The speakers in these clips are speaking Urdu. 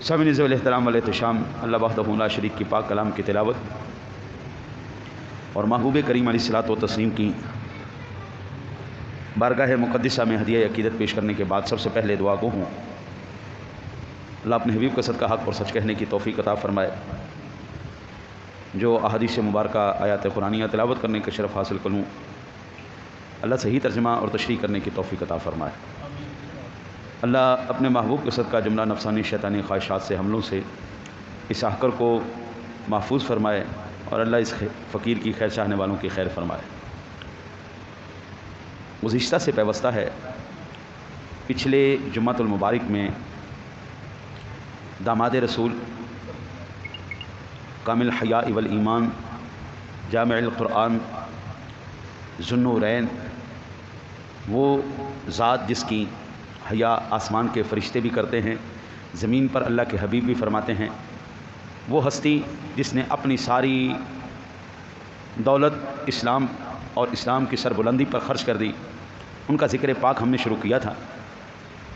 سامعین ذوی الاحترام والاحتشام، اللہ وحدہ لا شریک کی پاک کلام کی تلاوت اور محبوب کریم علیہ الصلوۃ والتسلیم کی بارگاہ مقدسہ میں ہدیہ عقیدت پیش کرنے کے بعد سب سے پہلے دعا گو ہوں اللہ اپنے حبیب کا صدقہ حق اور سچ کہنے کی توفیق عطا فرمائے، جو احادیث مبارکہ آیات قرآنیہ تلاوت کرنے کا شرف حاصل کروں، اللہ صحیح ترجمہ اور تشریح کرنے کی توفیق عطا فرمائے۔ اللہ اپنے محبوب کے صدقہ جملہ نفسانی شیطانی خواہشات سے حملوں سے اس آہکر کو محفوظ فرمائے اور اللہ اس فقیر کی خیر چاہنے والوں کی خیر فرمائے۔ گزشتہ سے پیوستہ ہے، پچھلے جمعۃ المبارک میں داماد رسول کامل حیاء والایمان جامع القرآن ذو النورین، وہ ذات جس کی حیا آسمان کے فرشتے بھی کرتے ہیں، زمین پر اللہ کے حبیب بھی فرماتے ہیں، وہ ہستی جس نے اپنی ساری دولت اسلام اور اسلام کی سربلندی پر خرچ کر دی، ان کا ذکر پاک ہم نے شروع کیا تھا،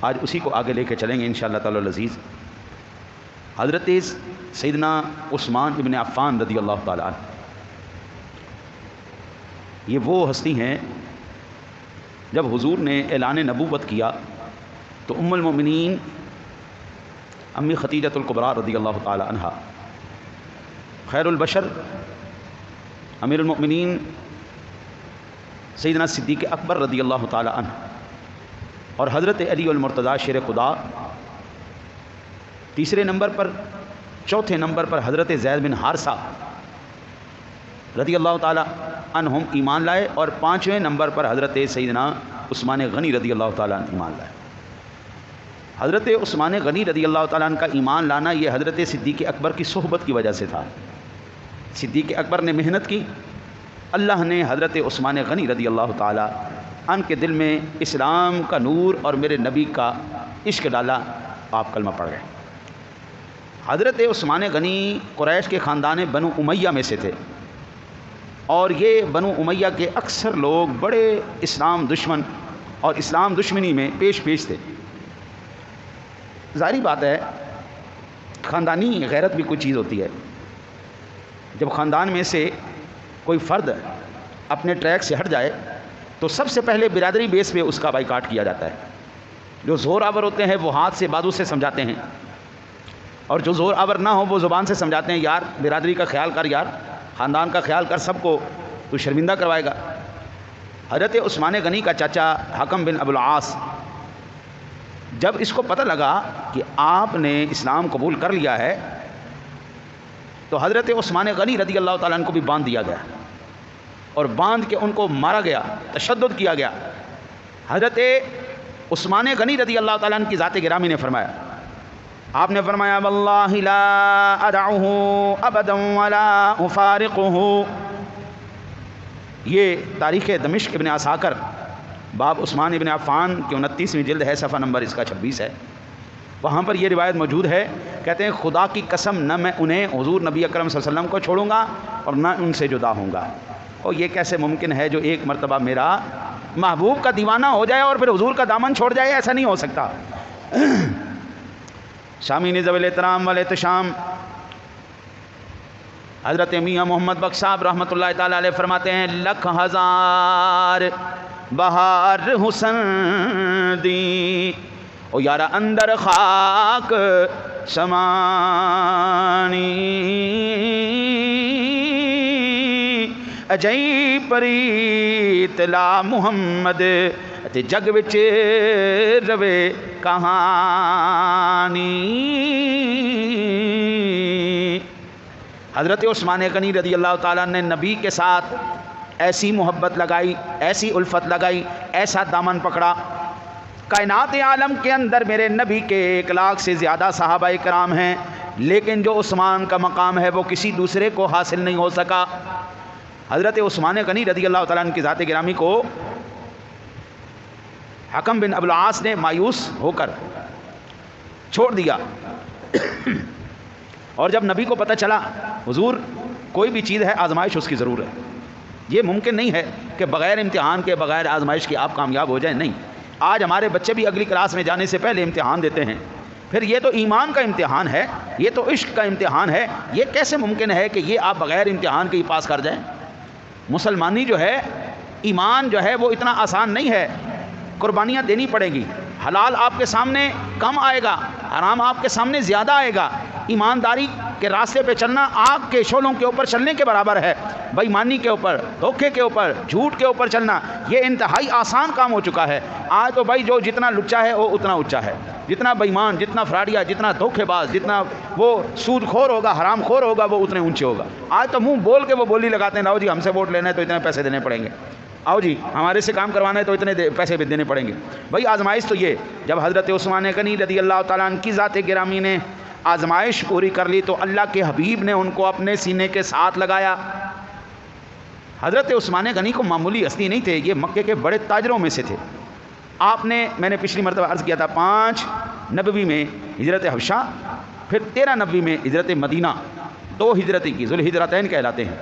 آج اسی کو آگے لے کے چلیں گے انشاءاللہ تعالی العزیز۔ حضرت سیدنا عثمان ابن عفان رضی اللہ تعالیٰ عنہ، یہ وہ ہستی ہیں جب حضور نے اعلان نبوت کیا تو ام المؤمنین امی خدیجۃ الکبریٰ رضی اللہ تعالی عنہا، خیر البشر امیر المؤمنین سیدنا صدیق اکبر رضی اللہ تعالی عنہ، اور حضرت علی المرتضیٰ شیر خدا تیسرے نمبر پر، چوتھے نمبر پر حضرت زید بن حارثہ رضی اللہ تعالی عنہم ایمان لائے، اور پانچویں نمبر پر حضرت سیدنا عثمان غنی رضی اللہ تعالیٰ عنہ ایمان لائے۔ حضرت عثمان غنی رضی اللہ تعالیٰ عنہ کا ایمان لانا یہ حضرت صدیق اکبر کی صحبت کی وجہ سے تھا۔ صدیق اکبر نے محنت کی، اللہ نے حضرت عثمان غنی رضی اللہ تعالیٰ عنہ کے دل میں اسلام کا نور اور میرے نبی کا عشق ڈالا، آپ کلمہ پڑھ گئے۔ حضرت عثمان غنی قریش کے خاندان بنو امیہ میں سے تھے، اور یہ بنو امیہ کے اکثر لوگ بڑے اسلام دشمن اور اسلام دشمنی میں پیش تھے۔ ظاہری بات ہے، خاندانی غیرت بھی کوئی چیز ہوتی ہے۔ جب خاندان میں سے کوئی فرد اپنے ٹریک سے ہٹ جائے تو سب سے پہلے برادری بیس پہ اس کا بائیکاٹ کیا جاتا ہے۔ جو زور آور ہوتے ہیں وہ ہاتھ سے بازو سے سمجھاتے ہیں، اور جو زور آور نہ ہو وہ زبان سے سمجھاتے ہیں، یار برادری کا خیال کر، یار خاندان کا خیال کر، سب کو تو شرمندہ کروائے گا۔ حضرت عثمان غنی کا چاچا حکم بن ابو العاص، جب اس کو پتہ لگا کہ آپ نے اسلام قبول کر لیا ہے تو حضرت عثمان غنی رضی اللہ تعالیٰ عنہ کو بھی باندھ دیا گیا، اور باندھ کے ان کو مارا گیا، تشدد کیا گیا۔ حضرت عثمان غنی رضی اللہ تعالیٰ عنہ کی ذات گرامی نے فرمایا، آپ نے فرمایا واللہ لا ادعہ ابدا ولا افارقہ۔ یہ تاریخ دمشق ابن عساکر باب عثمان ابن عفان کی 29ویں جلد ہے، صفحہ نمبر اس کا 26 ہے، وہاں پر یہ روایت موجود ہے۔ کہتے ہیں خدا کی قسم نہ میں انہیں حضور نبی اکرم صلی اللہ علیہ وسلم کو چھوڑوں گا اور نہ ان سے جدا ہوں گا۔ اور یہ کیسے ممکن ہے جو ایک مرتبہ میرا محبوب کا دیوانہ ہو جائے اور پھر حضور کا دامن چھوڑ جائے؟ ایسا نہیں ہو سکتا۔ سامعین ذوی الاحترام والاحتشام، حضرت میاں محمد بخش صاحب رحمۃ اللہ تعالیٰ علیہ فرماتے ہیں لکھ ہزار بہار حسن دی او یارا اندر خاک سمانی، اجئی پریت لا محمد تے جگ وچ روے کہانی۔ حضرت عثمان غنی رضی اللہ تعالیٰ نے نبی کے ساتھ ایسی محبت لگائی، ایسی الفت لگائی، ایسا دامن پکڑا۔ کائنات عالم کے اندر میرے نبی کے 1 لاکھ سے زیادہ صحابہ کرام ہیں، لیکن جو عثمان کا مقام ہے وہ کسی دوسرے کو حاصل نہیں ہو سکا۔ حضرت عثمان غنی رضی اللہ تعالیٰ عنہ کی ذات گرامی کو حکم بن ابو العاص نے مایوس ہو کر چھوڑ دیا، اور جب نبی کو پتہ چلا حضور کوئی بھی چیز ہے آزمائش اس کی ضرور ہے، یہ ممکن نہیں ہے کہ بغیر امتحان کے، بغیر آزمائش کے آپ کامیاب ہو جائیں، نہیں۔ آج ہمارے بچے بھی اگلی کلاس میں جانے سے پہلے امتحان دیتے ہیں، پھر یہ تو ایمان کا امتحان ہے، یہ تو عشق کا امتحان ہے، یہ کیسے ممکن ہے کہ یہ آپ بغیر امتحان کے ہی پاس کر جائیں؟ مسلمانی جو ہے، ایمان جو ہے وہ اتنا آسان نہیں ہے، قربانیاں دینی پڑیں گی، حلال آپ کے سامنے کم آئے گا، حرام آپ کے سامنے زیادہ آئے گا۔ ایمانداری کے راستے پہ چلنا آگ کے شعلوں کے اوپر چلنے کے برابر ہے، بے ایمانی کے اوپر، دھوکے کے اوپر، جھوٹ کے اوپر چلنا یہ انتہائی آسان کام ہو چکا ہے۔ آج تو بھائی جو جتنا لچا ہے وہ اتنا اونچا ہے، جتنا بے ایمان، جتنا فراڈیا، جتنا دھوکے باز، جتنا وہ سود خور ہوگا، حرام خور ہوگا، وہ اتنے اونچے ہوگا۔ آج تو منہ بول کے وہ بولی لگاتے ہیں، لاؤ جی ہم سے ووٹ لینا ہے تو اتنے پیسے دینے پڑیں گے، آؤ جی ہمارے سے کام کروانا ہے تو اتنے پیسے بھی دینے پڑیں گے۔ بھائی آزمائش تو یہ، جب حضرت عثمان غنی رضی اللہ تعالیٰ عنہ کی ذات گرامی نے آزمائش پوری کر لی تو اللہ کے حبیب نے ان کو اپنے سینے کے ساتھ لگایا۔ حضرت عثمان غنی کو معمولی ہستی نہیں تھے، یہ مکے کے بڑے تاجروں میں سے تھے۔ آپ نے، میں نے پچھلی مرتبہ عرض کیا تھا، 5 نبوی میں ہجرت حبشہ، پھر 13 نبوی میں ہجرت مدینہ، 2 ہجرتیں کی، ذوالہجرتین کہلاتے ہیں۔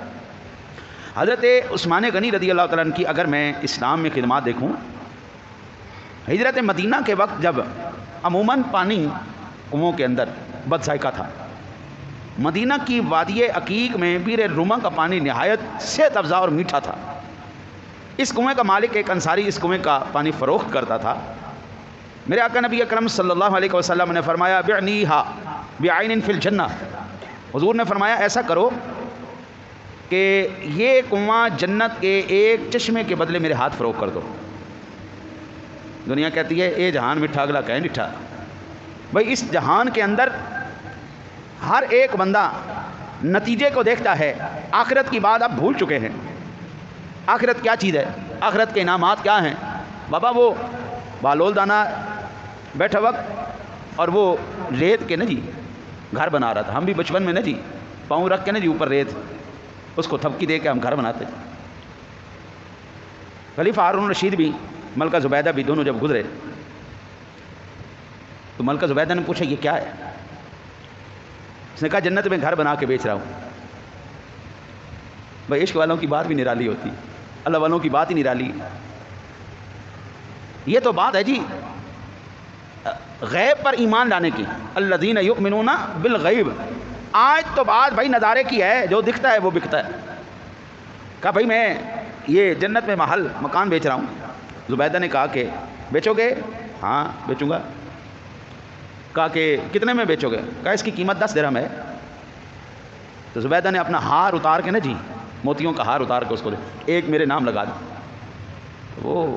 حضرت عثمان غنی رضی اللہ تعالیٰ عنہ کی اگر میں اسلام میں خدمات دیکھوں، ہجرت مدینہ کے وقت جب عموماً پانی کنوؤں کے اندر بد ذائقہ تھا، مدینہ کی وادی عقیق میں بیر رما کا پانی نہایت صحت افزا اور میٹھا تھا۔ اس کنویں کا مالک ایک انصاری اس کنویں کا پانی فروخت کرتا تھا۔ میرے آقا نبی اکرم صلی اللہ علیہ وسلم نے فرمایا بعنیہا بعین فی الجنہ، حضور نے فرمایا ایسا کرو کہ یہ کنواں جنت کے ایک چشمے کے بدلے میرے ہاتھ فروخت کر دو۔ دنیا کہتی ہے اے جہان میٹھا اگلا کہیں ڈٹھا۔ بھائی اس جہان کے اندر ہر ایک بندہ نتیجے کو دیکھتا ہے، آخرت کی بات آپ بھول چکے ہیں۔ آخرت کیا چیز ہے؟ آخرت کے انعامات کیا ہیں؟ بابا وہ بالول دانا بیٹھا وقت اور وہ ریت کے نا جی گھر بنا رہا تھا، ہم بھی بچپن میں نا جی پاؤں رکھ کے نا جی اوپر ریت، اس کو تھپکی دے کے ہم گھر بناتے تھے۔ خلیفہ ہارون رشید بھی، ملکہ زبیدہ بھی، دونوں جب گزرے تو ملکہ زبیدہ نے پوچھا یہ کیا ہے؟ اس نے کہا جنت میں گھر بنا کے بیچ رہا ہوں۔ بھائی عشق والوں کی بات بھی نرالی ہوتی، اللہ والوں کی بات ہی نرالی۔ یہ تو بات ہے جی غیب پر ایمان لانے کی، الذین یؤمنون بالغیب۔ آج تو بات بھائی نظارے کی ہے، جو دکھتا ہے وہ بکتا ہے۔ کہا بھائی میں یہ جنت میں محل مکان بیچ رہا ہوں۔ زبیدہ نے کہا کہ بیچو گے؟ ہاں بیچوں گا۔ کہا کہ کتنے میں بیچو گے؟ کہا اس کی قیمت 10 درہم ہے۔ تو زبیدہ نے اپنا ہار اتار کے نا جی، موتیوں کا ہار اتار کے اس کو دے، ایک میرے نام لگا دیا۔ وہ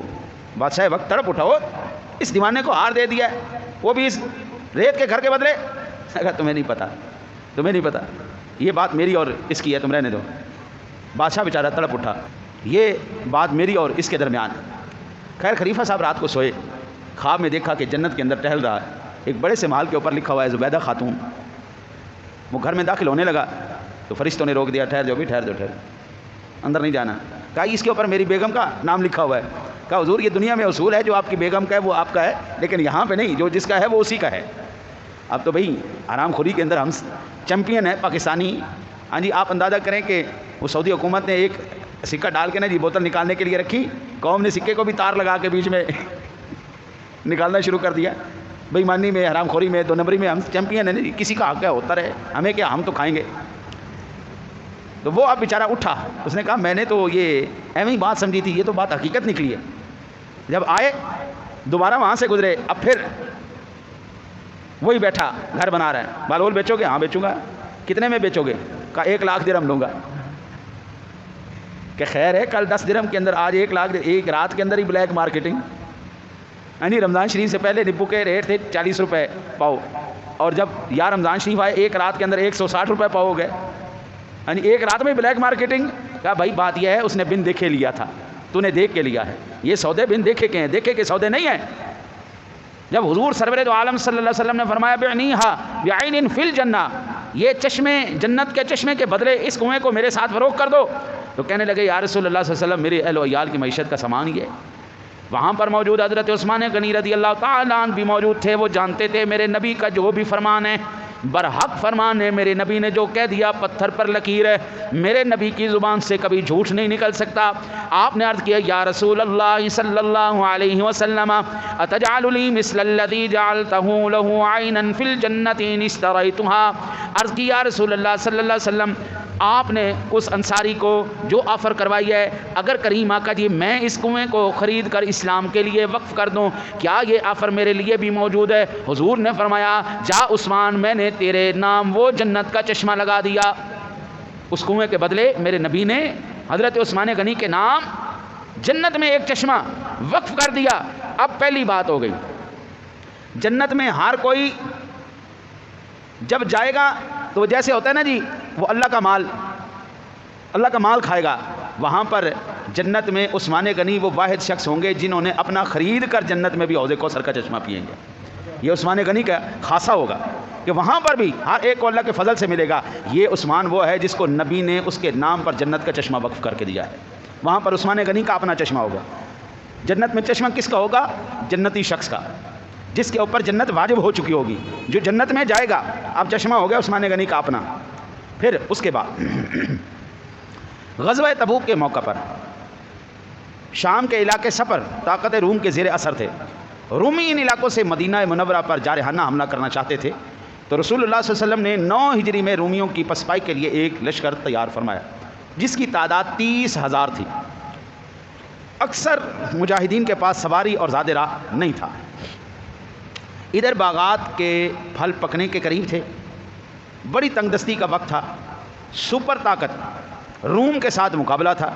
بادشاہ وقت تڑپ اٹھا، وہ اس دیوانے کو ہار دے دیا ہے، وہ بھی اس ریت کے گھر کے بدلے۔ کہا تمہیں نہیں پتا، تمہیں نہیں پتا، یہ بات میری اور اس کی ہے، تم رہنے دو۔ بادشاہ بیچارہ تڑپ اٹھا، یہ بات میری اور اس کے درمیان ہے۔ خیر خلیفہ صاحب رات کو سوئے، خواب میں دیکھا کہ جنت کے اندر ٹہل رہا ہے، ایک بڑے سے محل کے اوپر لکھا ہوا ہے زبیدہ خاتون۔ وہ گھر میں داخل ہونے لگا تو فرشتوں نے روک دیا، ٹھہر جاؤ بھی، ٹھہر جاؤ، ٹھہر، اندر نہیں جانا۔ کہا اس کے اوپر میری بیگم کا نام لکھا ہوا ہے۔ کہا حضور یہ دنیا میں اصول ہے، جو آپ کی بیگم کا ہے وہ آپ کا ہے، لیکن یہاں پہ نہیں، جو جس کا ہے وہ اسی کا ہے۔ اب تو بھائی حرام خوری کے اندر ہم چیمپئن ہیں پاکستانی۔ ہاں جی آپ اندازہ کریں کہ وہ سعودی حکومت نے ایک سکہ ڈال کے نا جی بوتل نکالنے کے لیے رکھی، قوم نے سکے کو بھی تار لگا کے بیچ میں نکالنا شروع کر دیا۔ بے ایمانی میں، حرام خوری میں، 2 نمبری میں ہم چیمپئن ہیں جی، کسی کا حق ہے ہوتا رہے، ہمیں کیا، ہم تو کھائیں گے۔ تو وہ اب بیچارہ اٹھا، اس نے کہا میں نے تو یہ ایویں ہی بات سمجھی تھی، یہ تو بات حقیقت نکلی ہے۔ جب آئے دوبارہ وہاں سے گزرے، اب پھر وہی بیٹھا گھر بنا رہا ہے۔ بالول بیچو گے؟ ہاں بیچوں گا۔ کتنے میں بیچو گے؟ کہا 1 لاکھ درہم لوں گا۔ کہ خیر ہے، کل 10 درہم کے اندر آج 1 لاکھ، ایک رات کے اندر ہی بلیک مارکیٹنگ۔ یعنی رمضان شریف سے پہلے نبو کے ریٹ تھے 40 روپے پاؤ، اور جب یا رمضان شریف آئے ایک رات کے اندر 160 روپے پاؤ ہو گئے، یعنی ایک رات میں بلیک مارکیٹنگ۔ کہا بھائی بات یہ ہے اس نے بن دیکھے لیا تھا، تو نے دیکھ کے لیا ہے، یہ سودے بن دیکھے کے ہیں، دیکھے کے سودے نہیں ہیں۔ جب حضور سرور دو عالم صلی اللہ علیہ وسلم نے فرمایا بعنیہا بعین فی الجنہ، یہ چشمے جنت کے چشمے کے بدلے اس کنویں کو میرے ساتھ فروخت کر دو، تو کہنے لگے یا رسول اللہ صلی اللہ علیہ وسلم میرے اہل و عیال کی معیشت کا سامان یہ ہے۔ وہاں پر موجود حضرت عثمان غنی رضی اللہ تعالیٰ عنہ بھی موجود تھے، وہ جانتے تھے میرے نبی کا جو بھی فرمان ہے برحق فرمان ہے، میرے نبی نے جو کہہ دیا پتھر پر لکیر ہے، میرے نبی کی زبان سے کبھی جھوٹ نہیں نکل سکتا۔ آپ نے عرض کیا یا رسول اللہ صلی اللہ علیہ وسلم اتجعل لی مثل الذی جعلتہ لہ عینا فی الجنۃ ان اشتریتها، عرض کی یا رسول اللہ صلی اللہ علیہ وسلم آپ نے اس انصاری کو جو آفر کروائی ہے، اگر کریم آقا جی میں اس کنویں کو خرید کر اسلام کے لیے وقف کر دوں، کیا یہ آفر میرے لیے بھی موجود ہے؟ حضور نے فرمایا جا عثمان، میں نے تیرے نام وہ جنت کا چشمہ لگا دیا۔ اس کنویں کے بدلے میرے نبی نے حضرت عثمان غنی کے نام جنت میں ایک چشمہ وقف کر دیا۔ اب پہلی بات ہو گئی، جنت میں ہر کوئی جب جائے گا تو جیسے ہوتا ہے نا جی، وہ اللہ کا مال کھائے گا، وہاں پر جنت میں عثمان غنی وہ واحد شخص ہوں گے جنہوں نے اپنا خرید کر جنت میں بھی حوض کوثر کا چشمہ پئیں گے۔ یہ عثمان غنی کا خاصہ ہوگا کہ وہاں پر بھی ہر ایک کو اللہ کے فضل سے ملے گا۔ یہ عثمان وہ ہے جس کو نبی نے اس کے نام پر جنت کا چشمہ وقف کر کے دیا ہے، وہاں پر عثمان غنی کا اپنا چشمہ ہوگا۔ جنت میں چشمہ کس کا ہوگا؟ جنتی شخص کا، جس کے اوپر جنت واجب ہو چکی ہوگی، جو جنت میں جائے گا۔ اب چشمہ ہو گیا عثمان غنی کا اپنا۔ پھر اس کے بعد غزوہ تبوک کے موقع پر شام کے علاقے سفر طاقت روم کے زیر اثر تھے، رومی ان علاقوں سے مدینہ منورہ پر جارحانہ حملہ کرنا چاہتے تھے، تو رسول اللہ صلی اللہ علیہ وسلم نے 9 ہجری میں رومیوں کی پسپائی کے لیے ایک لشکر تیار فرمایا جس کی تعداد 30,000 تھی۔ اکثر مجاہدین کے پاس سواری اور زیادہ راہ نہیں تھا۔ ادھر باغات کے پھل پکنے کے قریب تھے، بڑی تنگ دستی کا وقت تھا، سپر طاقت روم کے ساتھ مقابلہ تھا۔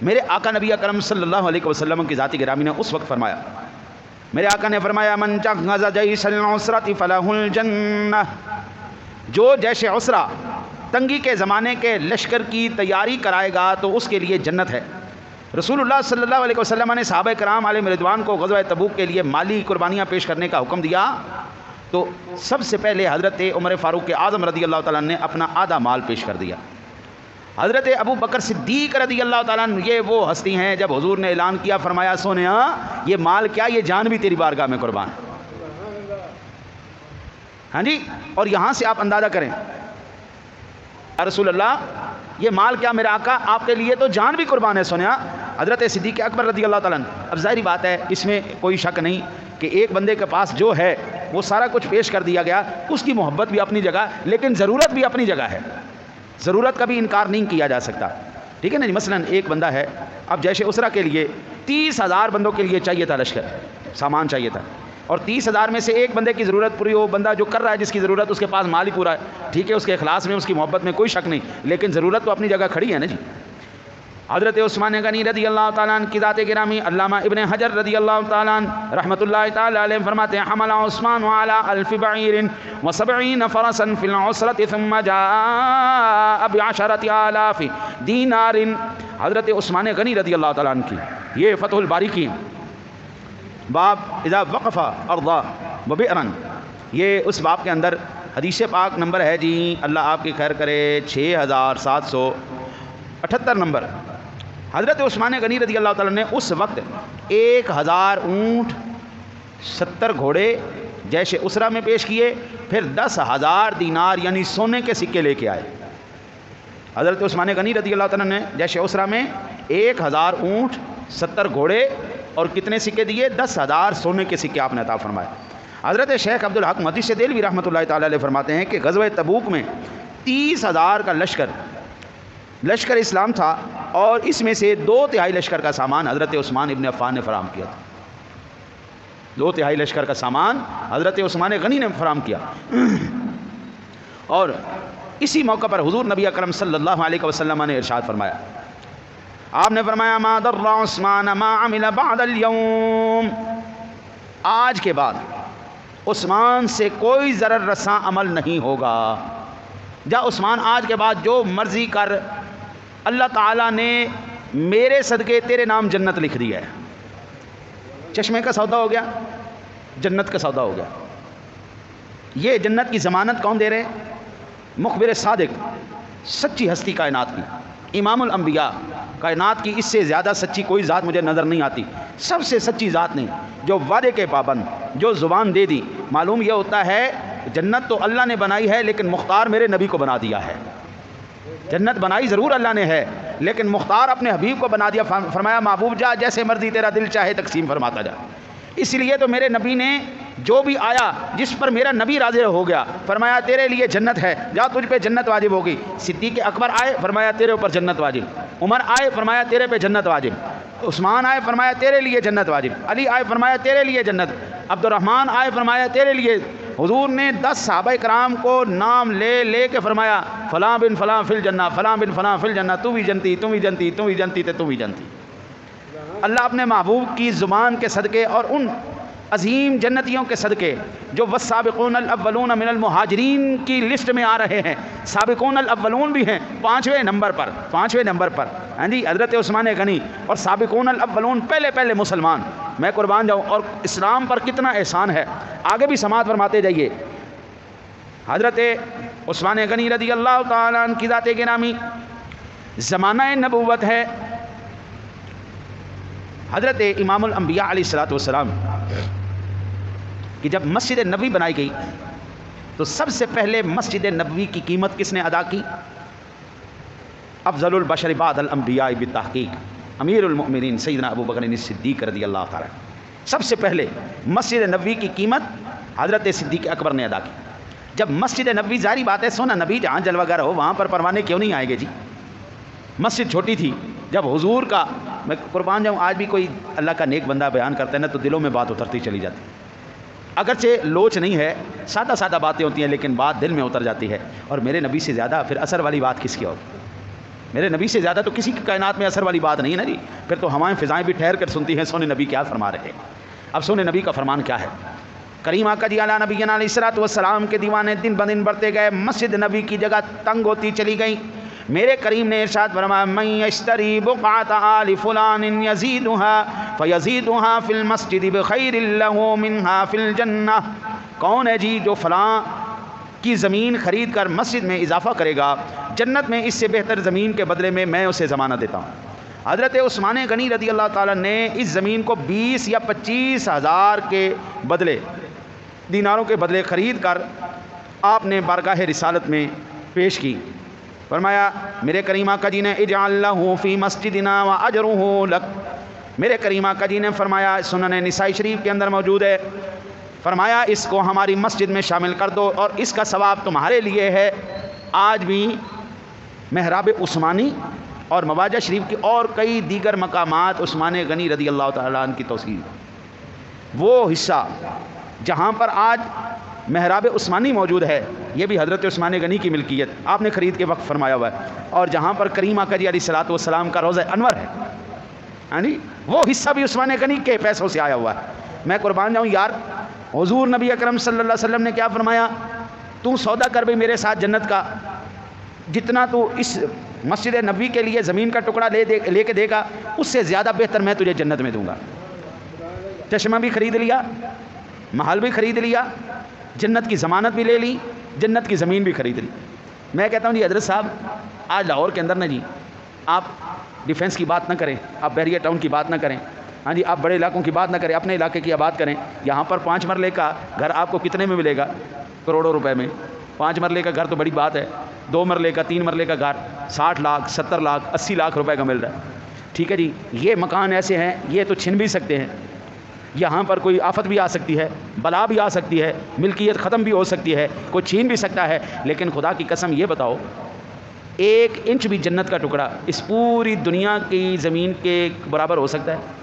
میرے آقا نبی اکرم صلی اللہ علیہ وسلم کی ذاتی گرامی نے اس وقت فرمایا، میرے آقا نے فرمایا من جہز جیش العسرۃ فلہ الجنہ، جو جیش عسرہ تنگی کے زمانے کے لشکر کی تیاری کرائے گا تو اس کے لیے جنت ہے۔ رسول اللہ صلی اللہ علیہ وسلم نے صحابہ کرام علیہ رضوان کو غزوہ تبوک کے لیے مالی قربانیاں پیش کرنے کا حکم دیا، تو سب سے پہلے حضرت عمر فاروق اعظم رضی اللہ تعالیٰ نے اپنا آدھا مال پیش کر دیا۔ حضرت ابو بکر صدیق رضی اللہ تعالیٰ عنہ یہ وہ ہستی ہیں جب حضور نے اعلان کیا، فرمایا سونیا یہ مال کیا، یہ جان بھی تیری بارگاہ میں قربان۔ ہاں جی، اور یہاں سے آپ اندازہ کریں یا رسول اللہ یہ مال کیا میرے آقا، آپ کے لیے تو جان بھی قربان ہے سونیا۔ حضرت صدیق اکبر رضی اللہ تعالیٰ عنہ، اب ظاہری بات ہے اس میں کوئی شک نہیں کہ ایک بندے کے پاس جو ہے وہ سارا کچھ پیش کر دیا گیا، اس کی محبت بھی اپنی جگہ لیکن ضرورت بھی اپنی جگہ ہے، ضرورت کا بھی انکار نہیں کیا جا سکتا، ٹھیک ہے نا جی۔ مثلا ایک بندہ ہے، اب جیش اسرہ کے لیے 30,000 بندوں کے لیے چاہیے تھا لشکر، سامان چاہیے تھا، اور 30,000 میں سے ایک بندے کی ضرورت پوری ہو، بندہ جو کر رہا ہے جس کی ضرورت اس کے پاس مال ہی پورا ہے، ٹھیک ہے، اس کے اخلاص میں اس کی محبت میں کوئی شک نہیں، لیکن ضرورت تو اپنی جگہ کھڑی ہے نا جی۔ حضرت عثمان غنی رضی اللہ تعالیٰ عنہ کی ذات گرامی علامہ ابن حجر رضی اللہ تعالیٰ عنہ رحمۃ اللہ تعالیٰ علیہ فرماتے ہیں حمل عثمان علی 1000 بعیر و70 فرسا فی العسرۃ ثم جاء ب10,000 دینار۔ حضرت عثمان غنی رضی اللہ تعالیٰ عنہ کی یہ فتح الباری کی باب اذا وقف ارضا وبئرا، یہ اس باب کے اندر حدیث پاک نمبر ہے جی، اللہ آپ کی خیر کرے، 6778 نمبر۔ حضرت عثمان غنی رضی اللہ تعالیٰ نے اس وقت 1000 اونٹ 70 گھوڑے جیش اسرہ میں پیش کیے، پھر 10,000 دینار یعنی سونے کے سکے لے کے آئے۔ حضرت عثمان غنی رضی اللہ تعالیٰ نے جیش اسرہ میں 1000 اونٹ 70 گھوڑے اور کتنے سکے دیے؟ 10,000 سونے کے سکے آپ نے عطا فرمائے۔ حضرت شیخ عبد الحق محدث دہلوی رحمۃ اللہ تعالیٰ علیہ فرماتے ہیں کہ غزوہ تبوک میں 30,000 کا لشکر اسلام تھا، اور اس میں سے 2/3 لشکر کا سامان حضرت عثمان ابن عفان نے فراہم کیا تھا۔ 2/3 لشکر کا سامان حضرت عثمان غنی نے فراہم کیا، اور اسی موقع پر حضور نبی اکرم صلی اللہ علیہ وسلم نے ارشاد فرمایا، آپ نے فرمایا ما ضر عثمان ما عمل بعد اليوم، آج کے بعد عثمان سے کوئی ضرر رساں عمل نہیں ہوگا۔ جا عثمان آج کے بعد جو مرضی کر، اللہ تعالیٰ نے میرے صدقے تیرے نام جنت لکھ دی ہے۔ چشمے کا سودا ہو گیا، جنت کا سودا ہو گیا۔ یہ جنت کی ضمانت کون دے رہے؟ مخبر صادق، سچی ہستی کائنات کی، امام الانبیاء، کائنات کی اس سے زیادہ سچی کوئی ذات مجھے نظر نہیں آتی، سب سے سچی ذات نہیں، جو وعدے کے پابند، جو زبان دے دی۔ معلوم یہ ہوتا ہے جنت تو اللہ نے بنائی ہے لیکن مختار میرے نبی کو بنا دیا ہے. جنت بنائی ضرور اللہ نے ہے لیکن مختار اپنے حبیب کو بنا دیا. فرمایا محبوب جا جیسے مرضی تیرا دل چاہے تقسیم فرماتا جا. اس لیے تو میرے نبی نے جو بھی آیا جس پر میرا نبی راضی ہو گیا فرمایا تیرے لیے جنت ہے, جا تجھ پہ جنت واجب ہوگی. صدیق اکبر آئے فرمایا تیرے اوپر جنت واجب. عمر آئے فرمایا تیرے پہ جنت واجب. عثمان آئے فرمایا تیرے لیے جنت واجب. علی آئے فرمایا تیرے لیے جنت. عبد الرحمن آئے فرمایا تیرے لیے. حضور نے 10 صحابہ کرام کو نام لے لے کے فرمایا فلاں بن فلاں فی الجنہ, فلاں بن فلاں فی الجنہ, تو بھی جنتی, تو بھی جنتی, تو بھی جنتی, تو بھی جنتی. اللہ اپنے محبوب کی زبان کے صدقے اور ان عظیم جنتیوں کے صدقے جو والسابقون الاولون من المہاجرین کی لسٹ میں آ رہے ہیں, سابقون الاولون بھی ہیں 5ویں نمبر پر. ہاں جی, حضرت عثمان غنی اور سابقون الاولون پہلے مسلمان. میں قربان جاؤں, اور اسلام پر کتنا احسان ہے. آگے بھی سماعت فرماتے جائیے. حضرت عثمان غنی رضی اللہ تعالیٰ عنہ کی ذات گرامی, زمانہ نبوت ہے. حضرت امام الانبیاء علیہ الصلوۃ والسلام کہ جب مسجد نبوی بنائی گئی تو سب سے پہلے مسجد نبوی کی قیمت کس نے ادا کی؟ افضل البشر بعد الانبیاء بالتحقیق امیر المؤمنین سیدنا ابو بکر صدیق رضی اللہ تعالی. سب سے پہلے مسجد نبوی کی قیمت حضرت صدیق اکبر نے ادا کی. جب مسجد نبوی, ظاہری بات ہے سونا نبی جہاں جلوہ گر ہو وہاں پر پروانے کیوں نہیں آئیں گے جی. مسجد چھوٹی تھی. جب حضور کا, میں قربان جاؤں, آج بھی کوئی اللہ کا نیک بندہ بیان کرتا ہے نا تو دلوں میں بات اترتی چلی جاتی. اگرچہ لوچ نہیں ہے, سادہ باتیں ہوتی ہیں لیکن بات دل میں اتر جاتی ہے. اور میرے نبی سے زیادہ پھر اثر والی بات کس کی ہوگی؟ میرے نبی سے زیادہ تو کسی کی کائنات میں اثر والی بات نہیں ہے نا جی. پھر تو ہوائیں فضائیں بھی ٹھہر کر سنتی ہیں سونے نبی کیا فرما رہے ہیں. اب سونے نبی کا فرمان کیا ہے؟ کریم آقا جی علی نبینا علیہ الصلوۃ والسلام کے دیوانے دن بدن بڑھتے گئے, مسجد نبی کی جگہ تنگ ہوتی چلی گئی. میرے کریم نے ارشاد فرمایا من یشتری بقعۃ آل فلان یزیدها فیزیدها فی المسجد بخیر له منها فی الجنہ. کون ہے جی جو فلاں کی زمین خرید کر مسجد میں اضافہ کرے گا, جنت میں اس سے بہتر زمین کے بدلے میں اسے ضمانت دیتا ہوں. حضرت عثمان غنی رضی اللہ تعالیٰ نے اس زمین کو 20 یا 25 ہزار کے بدلے, دیناروں کے بدلے خرید کر آپ نے بارگاہ رسالت میں پیش کی. فرمایا میرے کریم آقا جی نے اجعل لہ فی مسجدنا واجرہ لک. میرے کریم آقا جی نے فرمایا, سنن نسائی شریف کے اندر موجود ہے, فرمایا اس کو ہماری مسجد میں شامل کر دو اور اس کا ثواب تمہارے لیے ہے. آج بھی محراب عثمانی اور مواجہ شریف کی اور کئی دیگر مقامات عثمان غنی رضی اللہ تعالیٰ عنہ کی توسیع, وہ حصہ جہاں پر آج محراب عثمانی موجود ہے یہ بھی حضرت عثمان غنی کی ملکیت, آپ نے خرید کے وقت فرمایا ہوا ہے. اور جہاں پر کریم آقا جی علیہ الصلوۃ والسلام کا روضہ انور ہے, ہاں جی, وہ حصہ بھی عثمان غنی کے پیسوں سے آیا ہوا ہے. میں قربان جاؤں یار, حضور نبی اکرم صلی اللہ علیہ وسلم نے کیا فرمایا, تو سودا کر بھی میرے ساتھ جنت کا, جتنا تو اس مسجد نبوی کے لیے زمین کا ٹکڑا لے کے دے گا اس سے زیادہ بہتر میں تجھے جنت میں دوں گا. چشمہ بھی خرید لیا, محل بھی خرید لیا, جنت کی ضمانت بھی لے لی, جنت کی زمین بھی خرید لی. میں کہتا ہوں جی حضرت صاحب, آج لاہور کے اندر نا جی آپ ڈیفنس کی بات نہ کریں, آپ بحریہ ٹاؤن کی بات نہ کریں, ہاں جی, آپ بڑے علاقوں کی بات نہ کریں, اپنے علاقے کی بات کریں. یہاں پر 5 مرلے کا گھر آپ کو کتنے میں ملے گا؟ کروڑوں روپے میں. 5 مرلے کا گھر تو بڑی بات ہے, 2 مرلے کا 3 مرلے کا گھر 60 لاکھ 70 لاکھ 80 لاکھ روپے کا مل رہا ہے. ٹھیک ہے جی, یہ مکان ایسے ہیں یہ تو چھن بھی سکتے ہیں, یہاں پر کوئی آفت بھی آ سکتی ہے, بلا بھی آ سکتی ہے, ملکیت ختم بھی ہو سکتی ہے, کوئی چھین بھی سکتا ہے. لیکن خدا کی قسم یہ بتاؤ, 1 انچ بھی جنت کا ٹکڑا اس پوری دنیا کی زمین کے برابر ہو سکتا ہے؟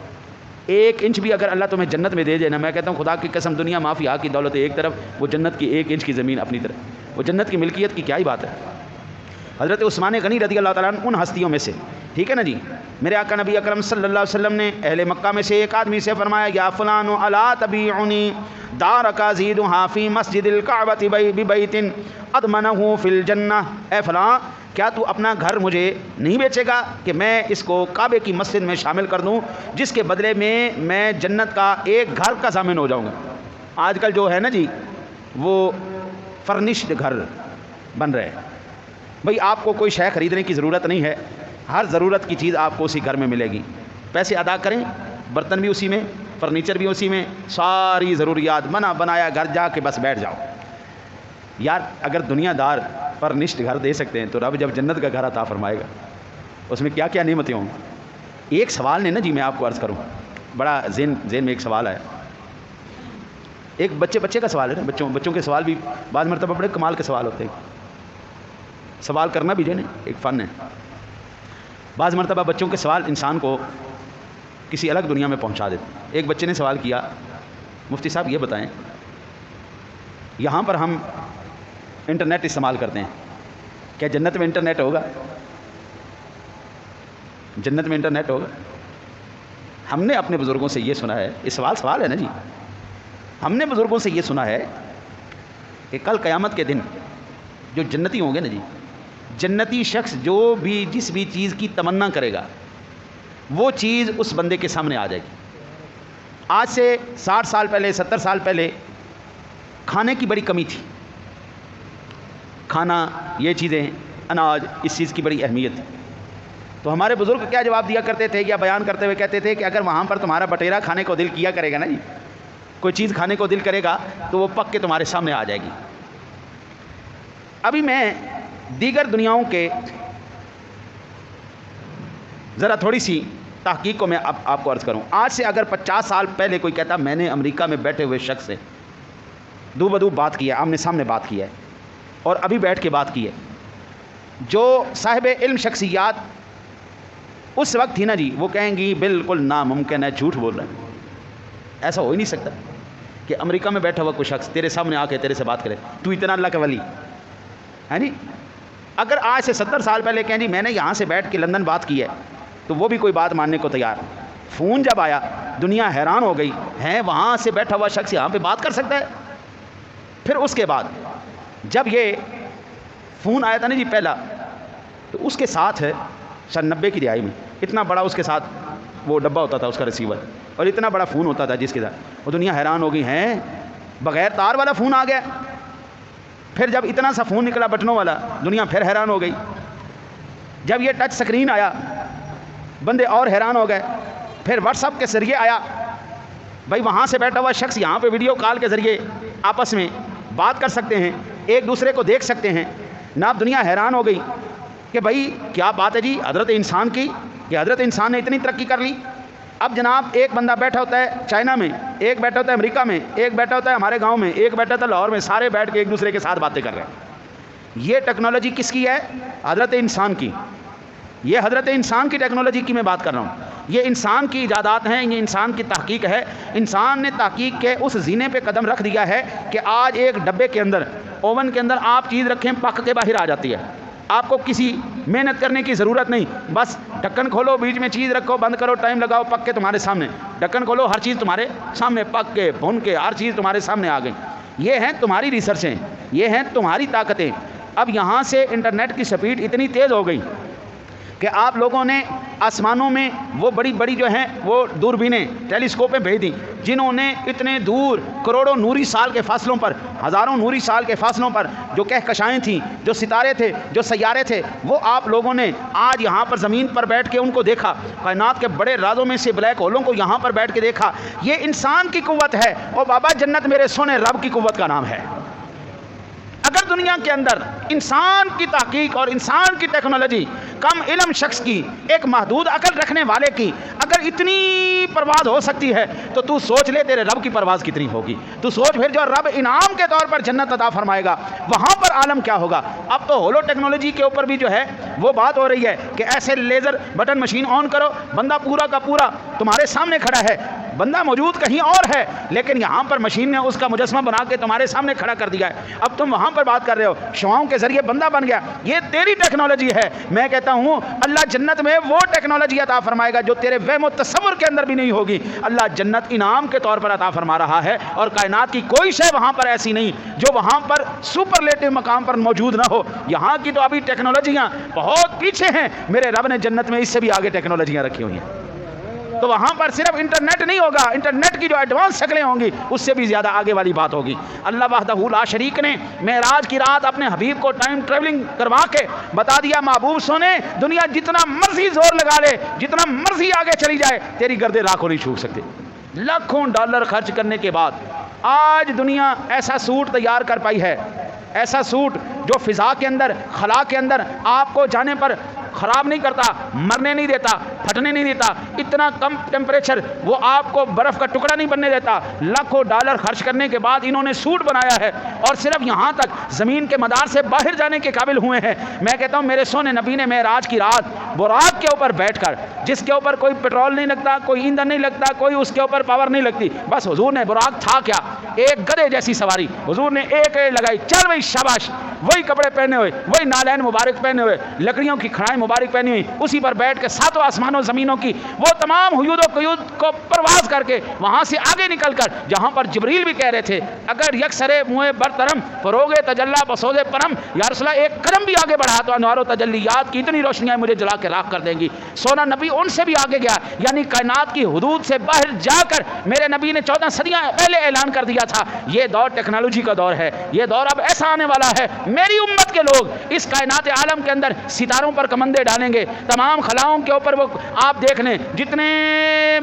1 انچ بھی اگر اللہ تمہیں جنت میں دے دے نا, میں کہتا ہوں خدا کی قسم دنیا مافیا کی دولت ایک طرف, وہ جنت کی 1 انچ کی زمین اپنی طرف, وہ جنت کی ملکیت کی کیا ہی بات ہے. حضرت عثمان غنی رضی اللہ تعالیٰ عنہ ان ہستیوں میں سے, ٹھیک ہے نا جی. میرے آقا نبی اکرم صلی اللہ علیہ وسلم نے اہل مکہ میں سے ایک آدمی سے فرمایا, یا فلان الا تبیعنی دارک ازیدھا فی مسجد الکعبۃ ببیت اضمنہ فی الجنہ. اے فلاں, کیا تو اپنا گھر مجھے نہیں بیچے گا کہ میں اس کو کعبے کی مسجد میں شامل کر دوں, جس کے بدلے میں جنت کا ایک گھر کا ضامن ہو جاؤں گا. آج کل جو ہے نا جی وہ فرنشڈ گھر بن رہے ہیں. بھئی آپ کو کوئی شے خریدنے کی ضرورت نہیں ہے, ہر ضرورت کی چیز آپ کو اسی گھر میں ملے گی. پیسے ادا کریں, برتن بھی اسی میں, فرنیچر بھی اسی میں, ساری ضروریات بنا بنایا گھر جا کے بس بیٹھ جاؤ. یار اگر دنیا دار پر نشٹ گھر دے سکتے ہیں تو رب جب جنت کا گھر عطا فرمائے گا اس میں کیا کیا نعمتیں ہوں گی. ایک سوال نے نا جی میں آپ کو عرض کروں, بڑا ذہن میں ایک سوال آیا. ایک بچے کا سوال ہے نا, بچوں کے سوال بھی بعض مرتبہ بڑے کمال کے سوال ہوتے ہیں. سوال کرنا بھی جو ہے نا ایک فن ہے. بعض مرتبہ بچوں کے سوال انسان کو کسی الگ دنیا میں پہنچا دیتے. ایک بچے نے سوال کیا, مفتی صاحب یہ بتائیں یہاں پر ہم انٹرنیٹ استعمال کرتے ہیں, کیا جنت میں انٹرنیٹ ہوگا؟ جنت میں انٹرنیٹ ہوگا؟ ہم نے اپنے بزرگوں سے یہ سنا ہے, یہ سوال ہے نا جی, ہم نے بزرگوں سے یہ سنا ہے کہ کل قیامت کے دن جو جنتی ہوں گے نا جی, جنتی شخص جو بھی جس بھی چیز کی تمنا کرے گا وہ چیز اس بندے کے سامنے آ جائے گی. آج سے 60 سال پہلے 70 سال پہلے کھانے کی بڑی کمی تھی, کھانا یہ چیزیں اناج اس چیز کی بڑی اہمیت تھی. تو ہمارے بزرگ کیا جواب دیا کرتے تھے یا بیان کرتے ہوئے کہتے تھے کہ اگر وہاں پر تمہارا بٹیرا کھانے کو دل کیا کرے گا نا جی, کوئی چیز کھانے کو دل کرے گا تو وہ پک کے تمہارے سامنے آ جائے گی. ابھی میں دیگر دنیاؤں کے ذرا تھوڑی سی تحقیق کو میں اب آپ کو عرض کروں. آج سے اگر 50 سال پہلے کوئی کہتا میں نے امریکہ میں بیٹھے ہوئے شخص سے دو بدو بات کی ہے, آمنے سامنے بات کی ہے اور ابھی بیٹھ کے بات کی ہے, جو صاحب علم شخصیات اس وقت تھی نا جی وہ کہیں گی بالکل ناممکن ہے, جھوٹ بول رہے ہیں. ایسا ہو ہی نہیں سکتا کہ امریکہ میں بیٹھا ہوا کوئی شخص تیرے سامنے آ کے تیرے سے بات کرے, تو اتنا اللہ کا ولی ہے نہیں. اگر آج سے 70 سال پہلے کہیں جی میں نے یہاں سے بیٹھ کے لندن بات کی ہے تو وہ بھی کوئی بات ماننے کو تیار. فون جب آیا دنیا حیران ہو گئی, ہیں وہاں سے بیٹھا ہوا شخص یہاں پہ بات کر سکتا ہے. پھر اس کے بعد جب یہ فون آیا تھا نا جی پہلا, تو اس کے ساتھ ہے 90 کی دہائی میں اتنا بڑا اس کے ساتھ وہ ڈبہ ہوتا تھا اس کا ریسیور, اور اتنا بڑا فون ہوتا تھا جس کے ساتھ وہ دنیا حیران ہو گئی, ہیں بغیر تار والا فون آ گیا. پھر جب اتنا سا فون نکلا بٹنوں والا دنیا پھر حیران ہو گئی. جب یہ ٹچ سکرین آیا بندے اور حیران ہو گئے. پھر واٹس ایپ کے ذریعے آیا, بھائی وہاں سے بیٹھا ہوا شخص یہاں پہ ویڈیو کال کے ذریعے آپس میں بات کر سکتے ہیں, ایک دوسرے کو دیکھ سکتے ہیں. ناب دنیا حیران ہو گئی کہ بھائی کیا بات ہے جی حضرت انسان کی, کہ حضرت انسان نے اتنی ترقی کر لی. اب جناب ایک بندہ بیٹھا ہوتا ہے چائنا میں, ایک بیٹھا ہوتا ہے امریکہ میں, ایک بیٹھا ہوتا ہے ہمارے گاؤں میں, ایک بیٹھا ہوتا ہے لاہور میں, سارے بیٹھ کے ایک دوسرے کے ساتھ باتیں کر رہے ہیں. یہ ٹیکنالوجی کس کی ہے؟ حضرت انسان کی. یہ حضرت انسان کی ٹیکنالوجی کی میں بات کر رہا ہوں. یہ انسان کی ایجادات ہیں, یہ انسان کی تحقیق ہے. انسان نے تحقیق کے اس زینے پہ قدم رکھ دیا ہے کہ آج ایک ڈبے کے اندر اوون کے اندر آپ چیز رکھیں پک کے باہر آ جاتی ہے. آپ کو کسی محنت کرنے کی ضرورت نہیں, بس ڈھکن کھولو, بیچ میں چیز رکھو, بند کرو, ٹائم لگاؤ, پک کے تمہارے سامنے. ڈھکن کھولو, ہر چیز تمہارے سامنے پک کے بھون کے ہر چیز تمہارے سامنے آ گئی. یہ ہیں تمہاری ریسرچیں, یہ ہیں تمہاری طاقتیں. اب یہاں سے انٹرنیٹ کی سپیڈ اتنی تیز ہو گئی کہ آپ لوگوں نے آسمانوں میں وہ بڑی بڑی جو ہیں وہ دوربینیں ٹیلیسکوپیں بھیج دیں, جنہوں نے اتنے دور کروڑوں نوری سال کے فاصلوں پر, ہزاروں نوری سال کے فاصلوں پر جو کہکشائیں تھیں, جو ستارے تھے, جو سیارے تھے, وہ آپ لوگوں نے آج یہاں پر زمین پر بیٹھ کے ان کو دیکھا. کائنات کے بڑے رازوں میں سے بلیک ہولوں کو یہاں پر بیٹھ کے دیکھا. یہ انسان کی قوت ہے. اور بابا جنت میرے سونے رب کی قوت کا نام ہے. اگر دنیا کے اندر انسان کی تحقیق اور انسان کی ٹیکنالوجی کم علم شخص کی, ایک محدود عقل رکھنے والے کی اگر اتنی پرواز ہو سکتی ہے تو تو سوچ لے تیرے رب کی پرواز کتنی ہوگی. تو سوچ پھر جو رب انعام کے طور پر جنت عطا فرمائے گا وہاں پر عالم کیا ہوگا. اب تو ہولو ٹیکنالوجی کے اوپر بھی جو ہے وہ بات ہو رہی ہے کہ ایسے لیزر بٹن مشین آن کرو, بندہ پورا کا پورا تمہارے سامنے کھڑا ہے. بندہ موجود کہیں اور ہے لیکن یہاں پر مشین نے اس کا مجسمہ بنا کے تمہارے سامنے کھڑا کر دیا ہے. اب تم وہاں پر بات کر رہے ہو, شعاؤں کے ذریعے بندہ بن گیا. یہ تیری ٹیکنالوجی ہے. میں کہتا ہوں اللہ جنت میں وہ ٹیکنالوجی عطا فرمائے گا جو تیرے وہم و تصور کے اندر بھی نہیں ہوگی. اللہ جنت انعام کے طور پر عطا فرما رہا ہے, اور کائنات کی کوئی شے وہاں پر ایسی نہیں جو وہاں پر سپرلیٹو مقام پر موجود نہ ہو. یہاں کی تو ابھی ٹیکنالوجیاں بہت پیچھے ہیں. میرے رب نے جنت میں اس سے بھی آگے ٹیکنالوجیاں رکھی ہوئی ہیں. تو وہاں پر صرف انٹرنیٹ نہیں ہوگا, انٹرنیٹ کی جو ایڈوانس شکلیں ہوں گی اس سے بھی زیادہ آگے والی بات ہوگی. اللہ وحدہ لا شریک نے معراج کی رات اپنے حبیب کو ٹائم ٹریولنگ کروا کے بتا دیا, محبوب سونے دنیا جتنا مرضی زور لگا لے, جتنا مرضی آگے چلی جائے, تیری گردے راکھوں نہیں چھو سکتے. لاکھوں ڈالر خرچ کرنے کے بعد آج دنیا ایسا سوٹ تیار کر پائی ہے، ایسا سوٹ جو فضا کے اندر، خلا کے اندر آپ کو جانے پر خراب نہیں کرتا، مرنے نہیں دیتا، پھٹنے نہیں دیتا، اتنا کم ٹیمپریچر وہ آپ کو برف کا ٹکڑا نہیں بننے دیتا۔ لاکھوں ڈالر خرچ کرنے کے بعد انہوں نے سوٹ بنایا ہے اور صرف یہاں تک زمین کے مدار سے باہر جانے کے قابل ہوئے ہیں۔ میں کہتا ہوں میرے سونے نبی نے معراج کی رات براق کے اوپر بیٹھ کر، جس کے اوپر کوئی پیٹرول نہیں لگتا، کوئی ایندھن نہیں لگتا، کوئی اس کے اوپر پاور نہیں لگتی، بس حضور نے براق تھا کیا، ایک گدھے جیسی سواری، حضور نے ایک لگائی، چل بھائی شاباش، وہی کپڑے پہنے ہوئے، وہی نالین مبارک پہنے ہوئے، لکڑیوں کی کھڑائیں مبارک پہنی ہوئی، اسی پر بیٹھ کے ساتوں آسمانوں زمینوں کی وہ تمام حیود و قیود کو پرواز کر کے وہاں سے آگے نکل کر جہاں پر جبریل بھی کہہ رہے تھے اگر یکسرے منہ برترم فروغ تجلی بسوز پرم، یا رسول اللہ ایک قدم بھی آگے بڑھا تو انوار و تجلیات کی اتنی روشنیاں مجھے جلا کے راکھ کر دیں گی۔ سونا نبی ان سے بھی آگے گیا، یعنی کائنات کی حدود سے باہر جا کر میرے نبی نے 14 صدیاں پہلے اعلان کر دیا تھا یہ دور ٹیکنالوجی کا دور ہے، یہ دور اب ایسا آنے والا ہے میری امت کے لوگ اس کائنات عالم کے اندر ستاروں پر کمندے ڈالیں گے، تمام خلاؤں کے اوپر وہ آپ دیکھ لیں جتنے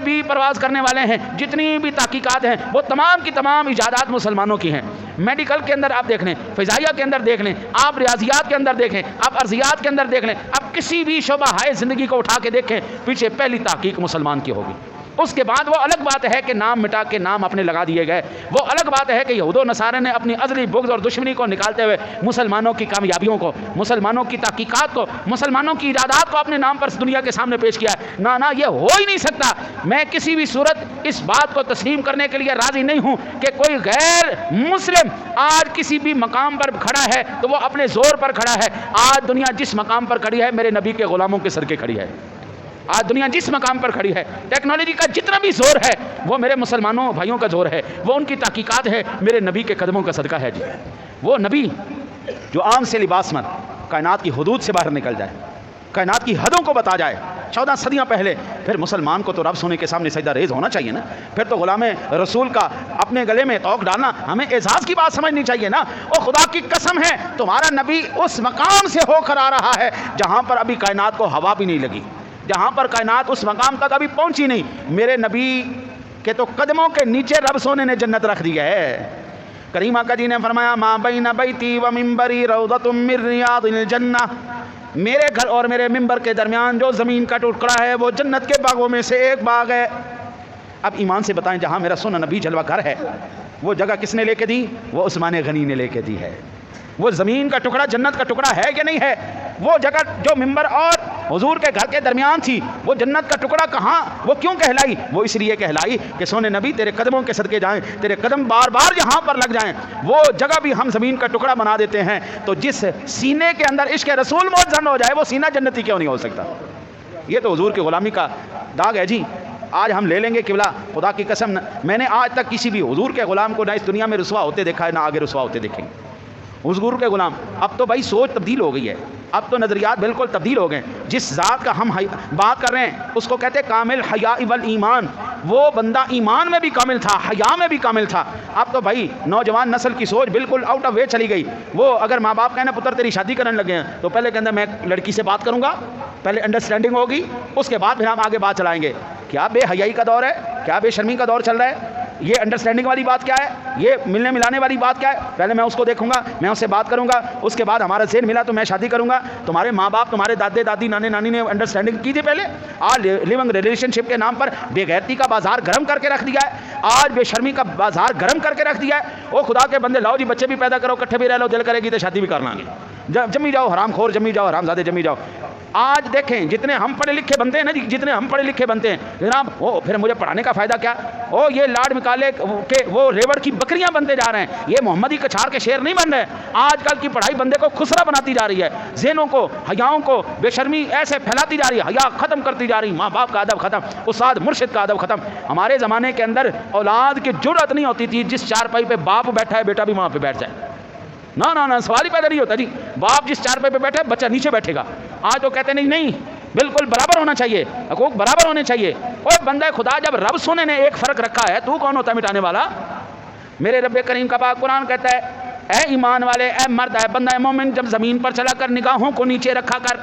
بھی پرواز کرنے والے ہیں، جتنی بھی تحقیقات ہیں، وہ تمام کی تمام ایجادات مسلمانوں کی ہیں۔ میڈیکل کے اندر آپ دیکھ لیں، فضائیہ کے اندر دیکھ لیں، آپ ریاضیات کے اندر دیکھیں، آپ ارضیات کے اندر دیکھ لیں، آپ کسی بھی شعبہ ہائے زندگی کو اٹھا کے دیکھیں، پیچھے پہلی تحقیق مسلمان کی ہوگی۔ اس کے بعد وہ الگ بات ہے کہ نام مٹا کے نام اپنے لگا دیے گئے، وہ الگ بات ہے کہ یہود و نصارہ نے اپنی ازلی بغض اور دشمنی کو نکالتے ہوئے مسلمانوں کی کامیابیوں کو، مسلمانوں کی تحقیقات کو، مسلمانوں کی ایجادات کو اپنے نام پر دنیا کے سامنے پیش کیا ہے۔ نہ یہ ہو ہی نہیں سکتا۔ میں کسی بھی صورت اس بات کو تسلیم کرنے کے لیے راضی نہیں ہوں کہ کوئی غیر مسلم آج کسی بھی مقام پر کھڑا ہے تو وہ اپنے زور پر کھڑا ہے۔ آج دنیا جس مقام پر کھڑی ہے میرے نبی کے غلاموں کے صدقے کھڑی ہے۔ آج دنیا جس مقام پر کھڑی ہے، ٹیکنالوجی کا جتنا بھی زور ہے وہ میرے مسلمانوں بھائیوں کا زور ہے، وہ ان کی تحقیقات ہے، میرے نبی کے قدموں کا صدقہ ہے۔ جی وہ نبی جو عام سے لباس مت کائنات کی حدود سے باہر نکل جائے، کائنات کی حدوں کو بتا جائے 14 صدیاں پہلے، پھر مسلمان کو تو رب سونے کے سامنے سجدہ ریز ہونا چاہیے نا، پھر تو غلام رسول کا اپنے گلے میں توق ڈالنا ہمیں اعزاز کی بات سمجھنی چاہیے نا۔ اور خدا کی قسم ہے تمہارا نبی اس مقام سے ہو کر آ رہا ہے جہاں پر ابھی کائنات کو ہوا بھی نہیں لگی، جہاں پر کائنات اس مقام تک ابھی پہنچی نہیں۔ میرے نبی کے تو قدموں کے نیچے رب سونے نے جنت رکھ دی ہے۔ کریم آقا جی نے فرمایا ما بین بیتی و منبری روضۃ من ریاض الجنہ، میرے گھر اور میرے منبر کے درمیان جو زمین کا ٹکڑا ہے وہ جنت کے باغوں میں سے ایک باغ ہے۔ اب ایمان سے بتائیں جہاں میرا سونا نبی جلوہ گھر ہے وہ جگہ کس نے لے کے دی؟ وہ عثمان غنی نے لے کے دی ہے۔ وہ زمین کا ٹکڑا جنت کا ٹکڑا ہے کہ نہیں ہے؟ وہ جگہ جو منبر اور حضور کے گھر کے درمیان تھی وہ جنت کا ٹکڑا کہاں، وہ کیوں کہلائی؟ وہ اس لیے کہلائی کہ سونے نبی تیرے قدموں کے صدقے جائیں، تیرے قدم بار بار یہاں پر لگ جائیں۔ وہ جگہ بھی ہم زمین کا ٹکڑا بنا دیتے ہیں تو جس سینے کے اندر عشق رسول موجزن ہو جائے وہ سینہ جنتی کیوں نہیں ہو سکتا؟ یہ تو حضور کی غلامی کا داغ ہے۔ جی آج ہم لے لیں گے قبلہ، خدا کی قسم میں نے آج تک کسی بھی حضور کے غلام کو نہ اس دنیا میں رسوا ہوتے دیکھا ہے نہ آگے رسوا ہوتے دیکھیں گے۔ حضور کے غلام اب تو بھائی سوچ تبدیل ہو گئی ہے، اب تو نظریات بالکل تبدیل ہو گئے۔ جس ذات کا ہم بات کر رہے ہیں اس کو کہتے ہیں کامل حیاء والایمان، وہ بندہ ایمان میں بھی کامل تھا، حیا میں بھی کامل تھا۔ اب تو بھائی نوجوان نسل کی سوچ بالکل آؤٹ آف وے چلی گئی۔ وہ اگر ماں باپ کہنا پتر تیری شادی کرنے لگے ہیں تو پہلے کہنا میں لڑکی سے بات کروں گا، پہلے انڈرسٹینڈنگ ہوگی، اس کے بعد پھر ہم آگے بات چلائیں گے۔ کیا بے حیائی کا دور ہے؟ کیا بے شرمی کا دور چل رہا ہے؟ یہ انڈرسٹینڈنگ والی بات کیا ہے؟ یہ ملنے ملانے والی بات کیا ہے؟ پہلے میں اس کو دیکھوں گا، میں اس سے بات کروں گا، اس کے بعد ہمارا ذہن ملا تو میں شادی کروں گا۔ تمہارے ماں باپ، تمہارے دادے دادی، نانے نانی نے انڈرسٹینڈنگ کی تھی پہلے؟ آج لیونگ ریلیشن شپ کے نام پر بے غیرتی کا بازار گرم کر کے رکھ دیا ہے، آج بے شرمی کا بازار گرم کر کے رکھ دیا ہے۔ او خدا کے بندے لاؤ جی بچے بھی پیدا کرو، کٹھے بھی رہ لو، دل کرے گی تو شادی بھی کر لیں گے، جمی جاؤ حرام خور، جمی جاؤ حرام زادے، جمی جاؤ۔ آج دیکھیں جتنے ہم پڑھے لکھے بنتے ہیں نا جی، جتنے ہم پڑھے لکھے بنتے ہیں جناب، وہ پھر مجھے پڑھانے کا فائدہ کیا؟ او یہ لاڈ مکالے کے وہ ریوڑ کی بکریاں بنتے جا رہے ہیں، یہ محمدی کچھار کے شیر نہیں بن رہے۔ آج کل کی پڑھائی بندے کو خسرا بناتی جا رہی ہے، ذہنوں کو، حیاؤں کو بے شرمی ایسے پھیلاتی جا رہی ہے، حیا ختم کرتی جا رہی، ماں باپ کا ادب ختم، استاد مرشد کا ادب ختم۔ ہمارے زمانے کے اندر اولاد کی جرأت نہیں ہوتی تھی جس چارپائی پہ باپ بیٹھا ہے بیٹا بھی وہاں پہ بیٹھ جائے، نہ سوال ہی پیدا نہیں ہوتا جی۔ باپ جس چارپائی پہ بیٹھا ہے بچہ نیچے بیٹھے گا۔ آج تو کہتے نہیں بالکل برابر ہونا چاہیے، حقوق برابر ہونے چاہیے۔ اور بندہ خدا جب رب سونے نے ایک فرق رکھا ہے تو کون ہوتا ہے مٹانے والا؟ میرے رب کریم کا پاک قرآن کہتا ہے اے ایمان والے، اے مرد، اے بندہ مومن، جب زمین پر چلا کر نگاہوں کو نیچے رکھا کر،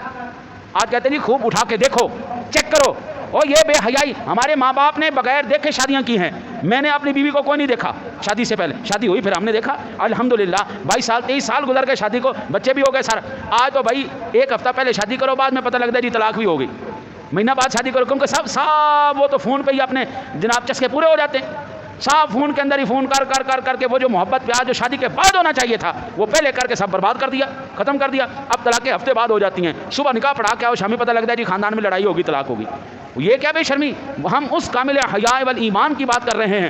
آج کہتے ہیں جی خوب اٹھا کے دیکھو، چیک کرو۔ اور یہ بے حیائی، ہمارے ماں باپ نے بغیر دیکھے شادیاں کی ہیں، میں نے اپنی بیوی کو کوئی نہیں دیکھا شادی سے پہلے، شادی ہوئی پھر ہم نے دیکھا الحمدللہ 22 سال 23 سال گزر گئے شادی کو، بچے بھی ہو گئے سارا۔ آج تو بھائی ایک ہفتہ پہلے شادی کرو، بعد میں پتہ لگتا ہے جی طلاق بھی ہو گئی، مہینہ بعد شادی کرو، کیونکہ سب وہ تو فون پہ ہی اپنے جناب چسکے پورے ہو جاتے ہیں، سب فون کے اندر ہی فون کر کے وہ جو محبت پیار جو شادی کے بعد ہونا چاہیے تھا وہ پہلے کر کے سب برباد کر دیا، ختم کر دیا۔ اب طلاقیں ہفتے بعد ہو جاتی ہیں، صبح نکاح پڑھا کے آؤ شامی پتہ لگتا ہے جی خاندان میں لڑائی ہوگی طلاق ہوگی۔ یہ کیا بے شرمی، ہم اس کامل حیا والایمان کی بات کر رہے ہیں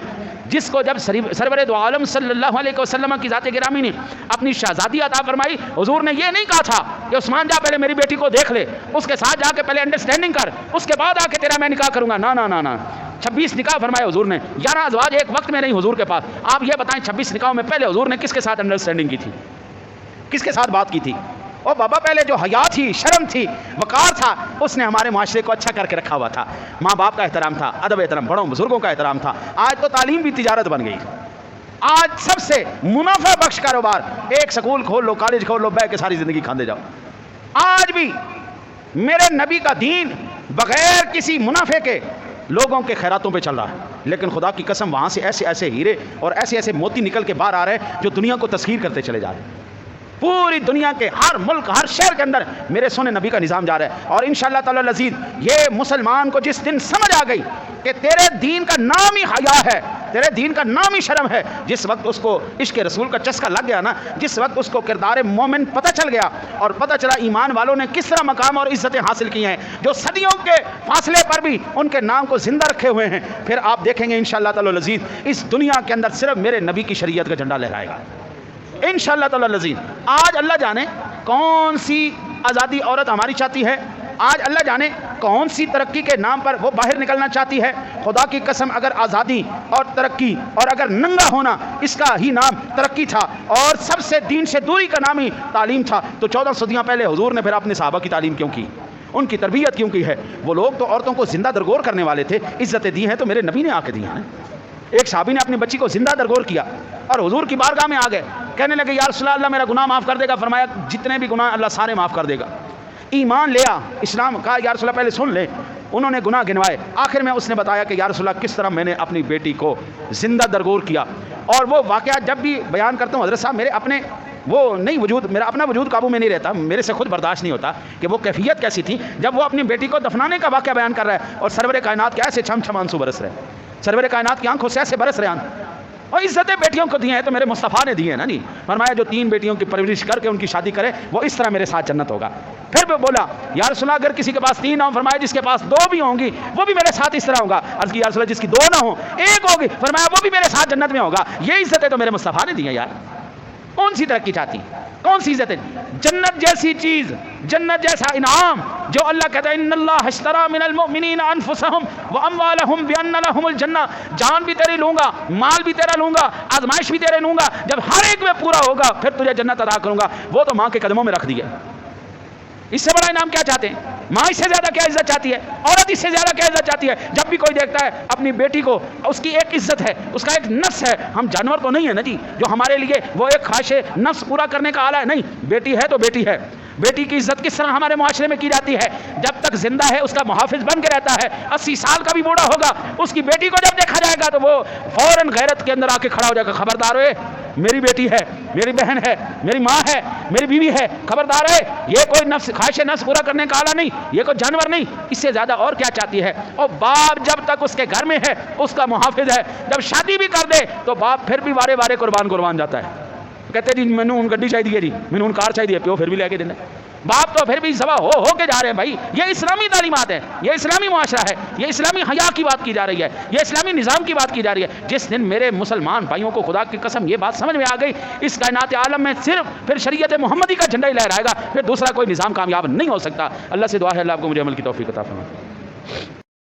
جس کو جب سرور دو عالم صلی اللہ علیہ وسلم کی ذات گرامی نے اپنی شہزادی عطا فرمائی، حضور نے یہ نہیں کہا تھا کہ عثمان جا پہلے میری بیٹی کو دیکھ لے، اس کے ساتھ جا کے پہلے انڈرسٹینڈنگ کر، اس کے بعد آ کے تیرا میں نکاح کروں گا، نا 26 نکاح فرمائے حضور نے، 11 ازواج ایک وقت میں نہیں حضور کے پاس۔ آپ یہ بتائیں 26 نکاحوں میں پہلے حضور نے کس کے ساتھ انڈرسٹینڈنگ کی تھی، کس کے ساتھ بات کی تھی؟ اور بابا پہلے جو حیا تھی، شرم تھی، وقار تھا، اس نے ہمارے معاشرے کو اچھا کر کے رکھا ہوا تھا۔ ماں باپ کا احترام تھا، ادب احترام، بڑوں بزرگوں کا احترام تھا۔ آج تو تعلیم بھی تجارت بن گئی، آج سب سے منافع بخش کاروبار، ایک سکول کھول لو، کالج کھول لو، بیٹھ کے ساری زندگی کھاندے جاؤ۔ آج بھی میرے نبی کا دین بغیر کسی منافع کے لوگوں کے خیراتوں پہ چل رہا ہے، لیکن خدا کی قسم وہاں سے ایسے ایسے ہیرے اور ایسے ایسے موتی نکل کے باہر آ رہے ہیں جو دنیا کو تسخیر کرتے چلے جا رہے ہیں۔ پوری دنیا کے ہر ملک ہر شہر کے اندر میرے سونے نبی کا نظام جا رہا ہے، اور انشاءاللہ تعالی العزیز یہ مسلمان کو جس دن سمجھ آ گئی کہ تیرے دین کا نام ہی حیا ہے، تیرے دین کا نام ہی شرم ہے، جس وقت اس کو عشق رسول کا چسکا لگ گیا نا، جس وقت اس کو کردار مومن پتہ چل گیا اور پتہ چلا ایمان والوں نے کس طرح مقام اور عزتیں حاصل کی ہیں جو صدیوں کے فاصلے پر بھی ان کے نام کو زندہ رکھے ہوئے ہیں، پھر آپ دیکھیں گے انشاءاللہ تعالی العزیز اس دنیا کے اندر صرف میرے نبی کی شریعت کا جھنڈا لہرائے گا انشاءاللہ تعالی العزیز۔ آج اللہ جانے کون سی آزادی عورت ہماری چاہتی ہے، آج اللہ جانے کون سی ترقی کے نام پر وہ باہر نکلنا چاہتی ہے۔ خدا کی قسم اگر آزادی اور ترقی اور اگر ننگا ہونا اس کا ہی نام ترقی تھا اور سب سے دین سے دوری کا نام ہی تعلیم تھا، تو 14 صدیاں پہلے حضور نے پھر اپنے صحابہ کی تعلیم کیوں کی، ان کی تربیت کیوں کی ہے؟ وہ لوگ تو عورتوں کو زندہ درگور کرنے والے تھے، عزتیں دی ہیں تو میرے نبی نے آ کے دی ہیں۔ ایک صحابی نے اپنی بچی کو زندہ درگور کیا اور حضور کی بارگاہ میں آ گئے، کہنے لگے یا رسول اللہ میرا گناہ معاف کر دے گا؟ فرمایا جتنے بھی گناہ اللہ سارے معاف کر دے گا۔ ایمان لیا، اسلام کہا یا رسول اللہ پہلے سن لے، انہوں نے گناہ گنوائے، آخر میں اس نے بتایا کہ یا رسول اللہ کس طرح میں نے اپنی بیٹی کو زندہ درگور کیا۔ اور وہ واقعہ جب بھی بیان کرتا ہوں حضرت صاحب میرے اپنے وہ نہیں وجود، میرا اپنا وجود قابو میں نہیں رہتا، میرے سے خود برداشت نہیں ہوتا کہ وہ کیفیت کیسی تھی جب وہ اپنی بیٹی کو دفنانے کا واقعہ بیان کر رہا ہے اور سرور کائنات کے ایسے چھم چھم آنسو برس رہے ہیں، سرور کائنات کی آنکھوں سے ایسے برس رہے ہیں۔ اور عزتیں بیٹیوں کو دی ہیں تو میرے مصطفیٰ نے دی ہیں نا جی، فرمایا جو 3 بیٹیوں کی پرورش کر کے ان کی شادی کرے وہ اس طرح میرے ساتھ جنت ہوگا۔ پھر وہ بولا یا رسول اللہ اگر کسی کے پاس 3 نہ ہوں، فرمایا جس کے پاس 2 بھی ہوں گی وہ بھی میرے ساتھ اس طرح ہوگا۔ عرض کی یا رسول اللہ جس کی 2 نہ ہوں 1 ہوگی، فرمایا وہ بھی میرے ساتھ جنت میں ہوگا۔ یہ عزتیں تو میرے مصطفیٰ نے دی ہیں یار، کون سی ترقی چاہتی، کون سی عزتیں؟ جنت جیسی چیز، جنت جیسا انعام جو اللہ کہتا ہے ان اللہ اشترى من المؤمنین انفسهم واموالهم بان لهم الجنہ، جان بھی تیری لوں گا، مال بھی تیرا لوں گا، آزمائش بھی تیرے لوں گا، جب ہر ایک میں پورا ہوگا پھر تجھے جنت عطا کروں گا۔ وہ تو ماں کے قدموں میں رکھ دیے، اس سے بڑا انعام کیا چاہتے ہیں؟ ماں اس سے زیادہ کیا عزت چاہتی ہے؟ عورت اس سے زیادہ کیا عزت چاہتی ہے؟ جب بھی کوئی دیکھتا ہے اپنی بیٹی کو، اس کی ایک عزت ہے، اس کا ایک نفس ہے۔ ہم جانور تو نہیں ہے نا جی جو ہمارے لیے وہ ایک خواہش نفس پورا کرنے کا آلہ ہے، نہیں، بیٹی ہے تو بیٹی ہے۔ بیٹی کی عزت کس طرح ہمارے معاشرے میں کی جاتی ہے؟ جب تک زندہ ہے اس کا محافظ بن کے رہتا ہے، 80 سال کا بھی بوڑھا ہوگا، اس کی بیٹی کو جب دیکھا جائے گا تو وہ فوراً غیرت کے اندر آ کے کھڑا ہو جائے گا، خبردار ہے میری بیٹی ہے، میری بہن ہے، میری ماں ہے، میری بیوی ہے، خبردار ہے یہ کوئی نفس خواہش نفس پورا کرنے کا آلہ نہیں، یہ کوئی جانور نہیں۔ اس سے زیادہ اور کیا چاہتی ہے؟ اور باپ جب تک اس کے گھر میں ہے اس کا محافظ ہے، جب شادی بھی کر دے تو باپ پھر بھی وارے وارے قربان جاتا ہے، کہتے جی میں نے ان گڈی چاہیے جی، میں نے ان کار چاہیے، پیو پھر بھی لے کے دینا۔ باپ تو پھر بھی سوا ہو کے جا رہے ہیں۔ بھائی یہ اسلامی تعلیمات ہے، یہ اسلامی معاشرہ ہے، یہ اسلامی حیا کی بات کی جا رہی ہے، یہ اسلامی نظام کی بات کی جا رہی ہے۔ جس دن میرے مسلمان بھائیوں کو خدا کی قسم یہ بات سمجھ میں آ گئی، اس کائنات عالم میں صرف پھر شریعت محمدی کا جھنڈا ہی لہرائے گا، پھر دوسرا کوئی نظام کامیاب نہیں ہو سکتا۔ اللہ سے دعا ہے اللہ آپ کو مجھے عمل کی توفیق عطا فرمائے۔